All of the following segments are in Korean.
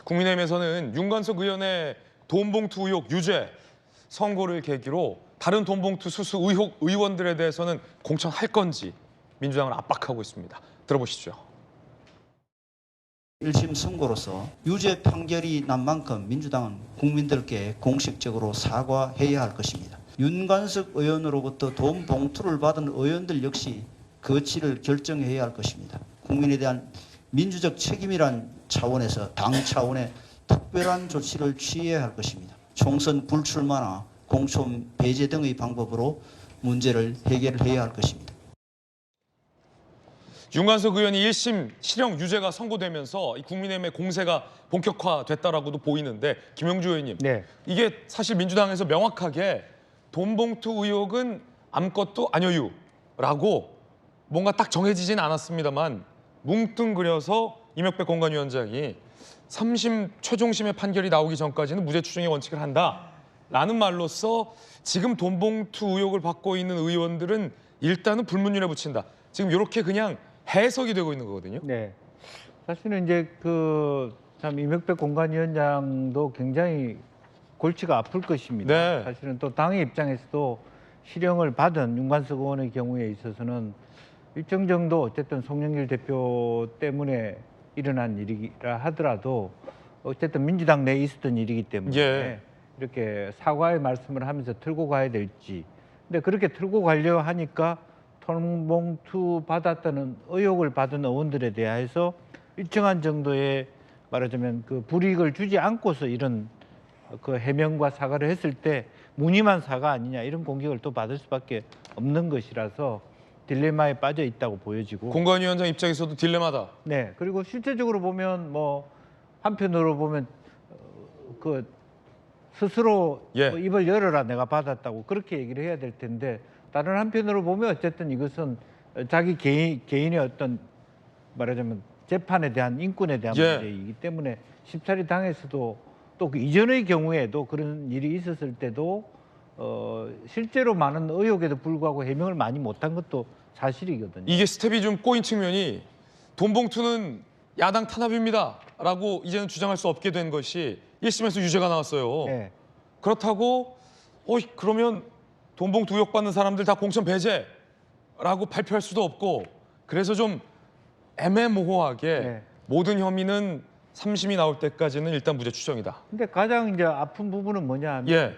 국민의힘에서는 윤관석 의원의 돈봉투 의혹 유죄 선고를 계기로 다른 돈봉투 수수 의혹 의원들에 대해서는 공천할 건지 민주당을 압박하고 있습니다. 들어보시죠. 1심 선고로서 유죄 판결이 난 만큼 민주당은 국민들께 공식적으로 사과해야 할 것입니다. 윤관석 의원으로부터 돈 봉투를 받은 의원들 역시 거취를 결정해야 할 것입니다. 국민에 대한 민주적 책임이란 차원에서 당 차원의 특별한 조치를 취해야 할 것입니다. 총선 불출마나 공천 배제 등의 방법으로 문제를 해결해야 할 것입니다. 윤관석 의원이 1심 실형 유죄가 선고되면서 국민의힘의 공세가 본격화됐다라고도 보이는데 김영주 의원님, 네. 이게 사실 민주당에서 명확하게 돈봉투 의혹은 아무것도 아니요라고 뭔가 딱 정해지진 않았습니다만 뭉뚱그려서 이명박 공관위원장이 3심 최종심의 판결이 나오기 전까지는 무죄 추정의 원칙을 한다라는 말로써 지금 돈봉투 의혹을 받고 있는 의원들은 일단은 불문율에 붙인다. 지금 이렇게 그냥 해석이 되고 있는 거거든요. 네. 사실은 이제 참 이명박 공관위원장도 굉장히 골치가 아플 것입니다. 네. 사실은 또 당의 입장에서도 실형을 받은 윤관석 의원의 경우에 있어서는 일정 정도 어쨌든 송영길 대표 때문에 일어난 일이라 하더라도 어쨌든 민주당 내에 있었던 일이기 때문에 예. 이렇게 사과의 말씀을 하면서 틀고 가야 될지. 근데 그렇게 틀고 가려 하니까 돈봉투 받았다는 의혹을 받은 의원들에 대해서 일정한 정도의 말하자면 그 불이익을 주지 않고서 이런 그 해명과 사과를 했을 때 무늬만 사과 아니냐 이런 공격을 또 받을 수밖에 없는 것이라서 딜레마에 빠져 있다고 보여지고. 공관위원장 입장에서도 딜레마다. 네. 그리고 실제적으로 보면 뭐 한편으로 보면 그 스스로 예. 뭐 입을 열어라 내가 받았다고 그렇게 얘기를 해야 될 텐데 다른 한편으로 보면 어쨌든 이것은 자기 개인의 어떤 말하자면 재판에 대한 인권에 대한 예. 문제이기 때문에 십사리 당에서도 또 그 이전의 경우에도 그런 일이 있었을 때도 실제로 많은 의혹에도 불구하고 해명을 많이 못한 것도 사실이거든요. 이게 스텝이 좀 꼬인 측면이 돈봉투는 야당 탄압입니다라고 이제는 주장할 수 없게 된 것이 1심에서 유죄가 나왔어요. 네. 그렇다고 그러면 돈봉투 의혹 받는 사람들 다 공천 배제라고 발표할 수도 없고 그래서 좀 애매모호하게 네. 모든 혐의는 3심이 나올 때까지는 일단 무죄 추정이다. 근데 가장 이제 아픈 부분은 뭐냐 하면 예,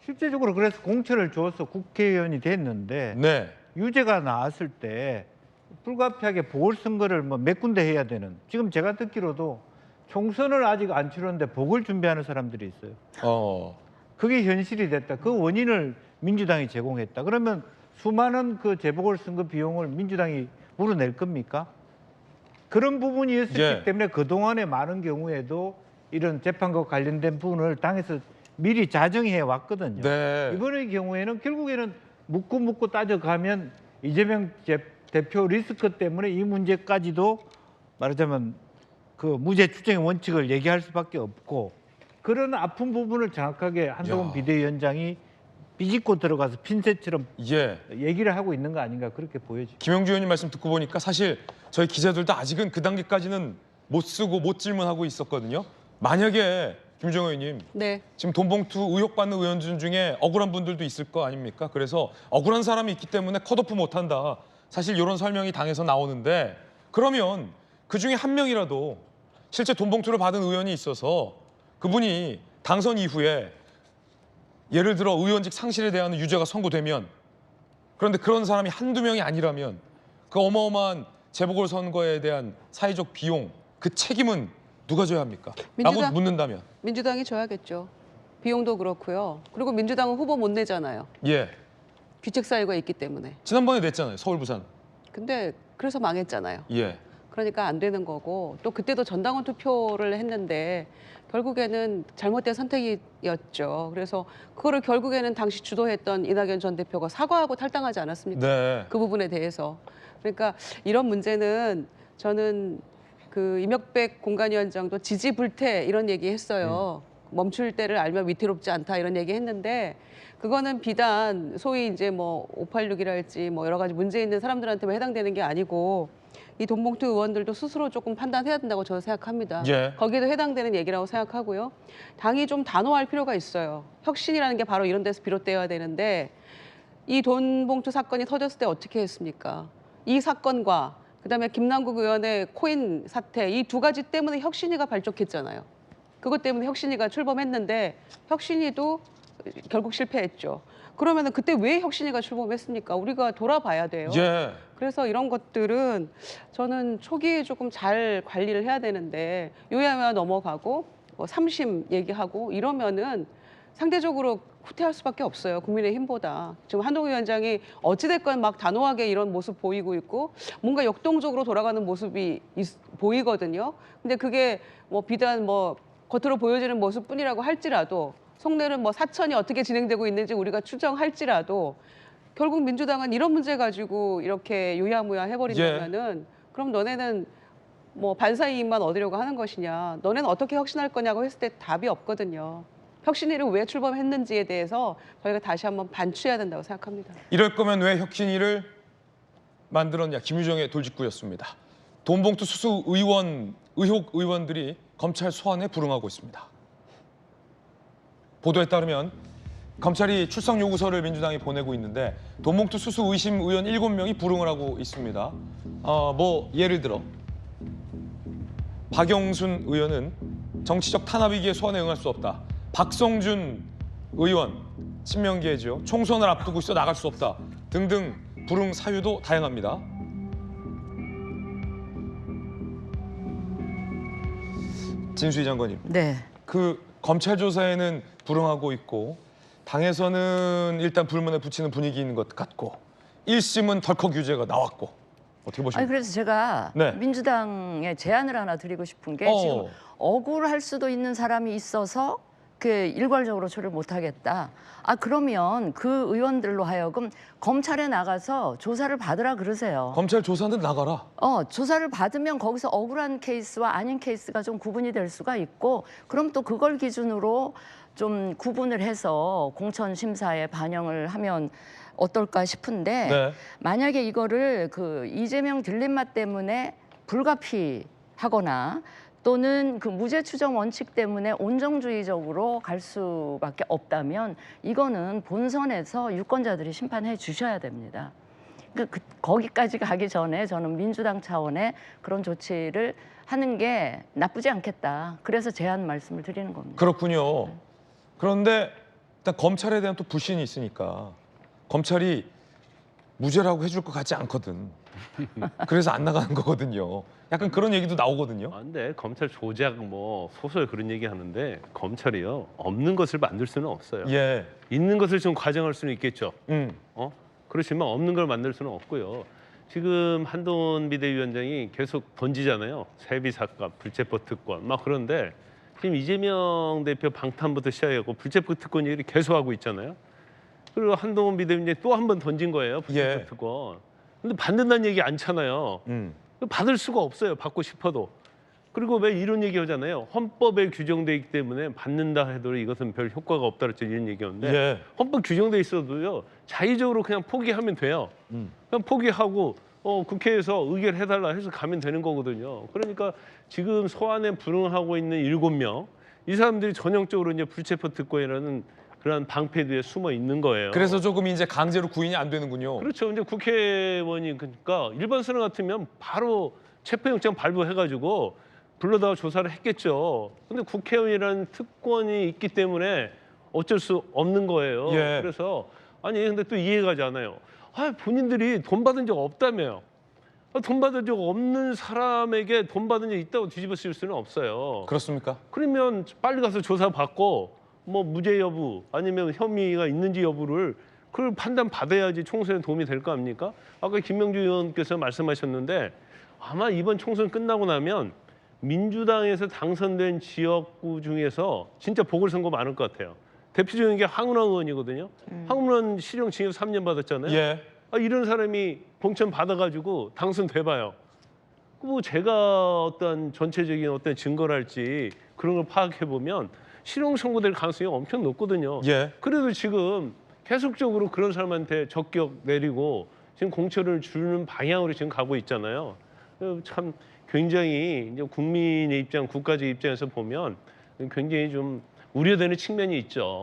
실제적으로 그래서 공천을 줘서 국회의원이 됐는데 네, 유죄가 나왔을 때 불가피하게 보궐선거를 뭐 몇 군데 해야 되는 지금 제가 듣기로도 총선을 아직 안 치렀는데 복을 준비하는 사람들이 있어요. 그게 현실이 됐다. 그 원인을 민주당이 제공했다. 그러면 수많은 그 재보궐선거 비용을 민주당이 물어낼 겁니까? 그런 부분이 있었기 예. 때문에 그동안에 많은 경우에도 이런 재판과 관련된 부분을 당에서 미리 자정해 왔거든요. 네. 이번의 경우에는 결국에는 묻고 따져가면 이재명 대표 리스크 때문에 이 문제까지도 말하자면 그 무죄 추정의 원칙을 얘기할 수밖에 없고 그런 아픈 부분을 정확하게 한동훈 야. 비대위원장이 비집고 들어가서 핀셋처럼 예. 얘기를 하고 있는 거 아닌가 그렇게 보여집니다. 김영주 의원님 말씀 듣고 보니까 사실 저희 기자들도 아직은 그 단계까지는 못 쓰고 못 질문하고 있었거든요. 만약에 김정은 의원님, 네. 지금 돈봉투 의혹 받는 의원들 중에 억울한 분들도 있을 거 아닙니까? 그래서 억울한 사람이 있기 때문에 컷오프 못한다. 사실 이런 설명이 당에서 나오는데 그러면 그 중에 한 명이라도 실제 돈봉투를 받은 의원이 있어서 그분이 당선 이후에 예를 들어 의원직 상실에 대한 유죄가 선고되면 그런데 그런 사람이 한두 명이 아니라면 그 어마어마한 재보궐선거에 대한 사회적 비용, 그 책임은 누가 져야 합니까? 라고 묻는다면. 민주당이 져야겠죠. 비용도 그렇고요. 그리고 민주당은 후보 못 내잖아요. 예. 규책 사유가 있기 때문에. 지난번에 냈잖아요. 서울, 부산. 근데 그래서 망했잖아요. 예. 그러니까 안 되는 거고 또 그때도 전당원 투표를 했는데 결국에는 잘못된 선택이었죠. 그래서 그거를 결국에는 당시 주도했던 이낙연 전 대표가 사과하고 탈당하지 않았습니까? 네. 그 부분에 대해서. 그러니까 이런 문제는 저는 그 이명박 공관위원장도 지지불태 이런 얘기했어요. 멈출 때를 알면 위태롭지 않다 이런 얘기했는데 그거는 비단 소위 이제 뭐 586이랄지 뭐 여러 가지 문제 있는 사람들한테만 해당되는 게 아니고 이 돈봉투 의원들도 스스로 조금 판단해야 된다고 저는 생각합니다. 예. 거기에도 해당되는 얘기라고 생각하고요. 당이 좀 단호할 필요가 있어요. 혁신이라는 게 바로 이런 데서 비롯되어야 되는데 이 돈봉투 사건이 터졌을 때 어떻게 했습니까? 이 사건과 그다음에 김남국 의원의 코인 사태 이 두 가지 때문에 혁신위가 발족했잖아요. 그것 때문에 혁신위가 출범했는데 혁신위도 결국 실패했죠. 그러면은 그때 왜 혁신위가 출범했습니까? 우리가 돌아봐야 돼요. 예. 그래서 이런 것들은 저는 초기에 조금 잘 관리를 해야 되는데 요야야 넘어가고 뭐 3심 얘기하고 이러면은 상대적으로 후퇴할 수밖에 없어요. 국민의힘보다. 지금 한동훈 위원장이 어찌됐건 막 단호하게 이런 모습 보이고 있고 뭔가 역동적으로 돌아가는 모습이 보이거든요. 근데 그게 뭐 비단 뭐 겉으로 보여지는 모습뿐이라고 할지라도 속내는 뭐 사천이 어떻게 진행되고 있는지 우리가 추정할지라도 결국 민주당은 이런 문제 가지고 이렇게 요야무야 해버린다면은 그럼 너네는 뭐 반사이익만 얻으려고 하는 것이냐, 너네는 어떻게 혁신할 거냐고 했을 때 답이 없거든요. 혁신위를 왜 출범했는지에 대해서 저희가 다시 한번 반추해야 된다고 생각합니다. 이럴 거면 왜 혁신위를 만들었냐. 김유정의 돌직구였습니다. 돈봉투 수수 의혹 의원들이 검찰 소환에 불응하고 있습니다. 보도에 따르면 검찰이 출석 요구서를 민주당이 보내고 있는데 돈봉투 수수 의심 의원 7명이 불응을 하고 있습니다. 뭐 예를 들어 박영순 의원은 정치적 탄압 위기에 소환에 응할 수 없다. 박성준 의원 친명계죠. 총선을 앞두고 있어 나갈 수 없다. 등등 불응 사유도 다양합니다. 진수희 장관님. 네. 그 검찰 조사에는 불응하고 있고 당에서는 일단 불문에 붙이는 분위기인 것 같고 1심은 덜컥 유죄가 나왔고 어떻게 아니 보십니까? 그래서 제가 네. 민주당에 제안을 하나 드리고 싶은 게 지금 억울할 수도 있는 사람이 있어서 그 일괄적으로 처리를 못하겠다. 그러면 그 의원들로 하여금 검찰에 나가서 조사를 받으라 그러세요. 검찰 조사는 나가라. 조사를 받으면 거기서 억울한 케이스와 아닌 케이스가 좀 구분이 될 수가 있고 그럼 또 그걸 기준으로 좀 구분을 해서 공천 심사에 반영을 하면 어떨까 싶은데 네. 만약에 이거를 그 이재명 딜레마 때문에 불가피하거나 또는 그 무죄 추정 원칙 때문에 온정주의적으로 갈 수밖에 없다면 이거는 본선에서 유권자들이 심판해 주셔야 됩니다. 거기까지 가기 전에 저는 민주당 차원의 그런 조치를 하는 게 나쁘지 않겠다. 그래서 제안 말씀을 드리는 겁니다. 그렇군요. 그런데 일단 검찰에 대한 또 불신이 있으니까 검찰이 무죄라고 해줄 것 같지 않거든. 그래서 안 나가는 거거든요. 약간 그런 얘기도 나오거든요. 근데 검찰 조작 뭐 소설 그런 얘기 하는데 검찰이요 없는 것을 만들 수는 없어요. 예. 있는 것을 좀 과정할 수는 있겠죠. 그렇지만 없는 걸 만들 수는 없고요. 지금 한동훈 비대위원장이 계속 던지잖아요. 세비사건, 불체포 특권 막 그런데 지금 이재명 대표 방탄부터 시작해고 불체포 특권 얘기를 계속하고 있잖아요. 그리고 한동훈 비대위원장이 또 한 번 던진 거예요. 불체포 특권. 근데 받는다는 얘기 않잖아요. 받을 수가 없어요. 받고 싶어도. 그리고 왜 이런 얘기 하잖아요. 헌법에 규정돼 있기 때문에 받는다 해도 이것은 별 효과가 없다 그랬죠. 이런 얘기였는데 예. 헌법 규정돼 있어도요. 자의적으로 그냥 포기하면 돼요. 그냥 포기하고 국회에서 의결해달라 해서 가면 되는 거거든요. 그러니까 지금 소환에 불응하고 있는 7명 이 사람들이 전형적으로 이제 불체포 특권이라는 그런 방패 뒤에 숨어 있는 거예요. 그래서 조금 이제 강제로 구인이 안 되는군요. 그렇죠. 이제 국회의원이 그러니까 일반 사람 같으면 바로 체포영장 발부해가지고 불러다가 조사를 했겠죠. 근데 국회의원이라는 특권이 있기 때문에 어쩔 수 없는 거예요. 예. 그래서 아니 근데 또 이해가 가지 않아요. 본인들이 돈 받은 적 없다며요. 돈 받은 적 없는 사람에게 돈 받은 적 있다고 뒤집어 쓸 수는 없어요. 그렇습니까? 그러면 빨리 가서 조사 받고 뭐 무죄 여부 아니면 혐의가 있는지 여부를 그걸 판단 받아야지 총선에 도움이 될 거 아닙니까? 아까 김명주 의원께서 말씀하셨는데 아마 이번 총선 끝나고 나면 민주당에서 당선된 지역구 중에서 진짜 보궐선거 많을 것 같아요. 대표적인 게 황운하 의원이거든요. 황운하 실형 징역 3년 받았잖아요. 예. 이런 사람이 공천 받아가지고 당선돼봐요. 뭐 제가 어떤 전체적인 어떤 증거랄지 그런 걸 파악해 보면 실형 선고될 가능성이 엄청 높거든요. 예. 그래도 지금 계속적으로 그런 사람한테 적격 내리고 지금 공천을 주는 방향으로 지금 가고 있잖아요. 참 굉장히 이제 국민의 입장, 국가적 입장에서 보면 굉장히 좀 우려되는 측면이 있죠.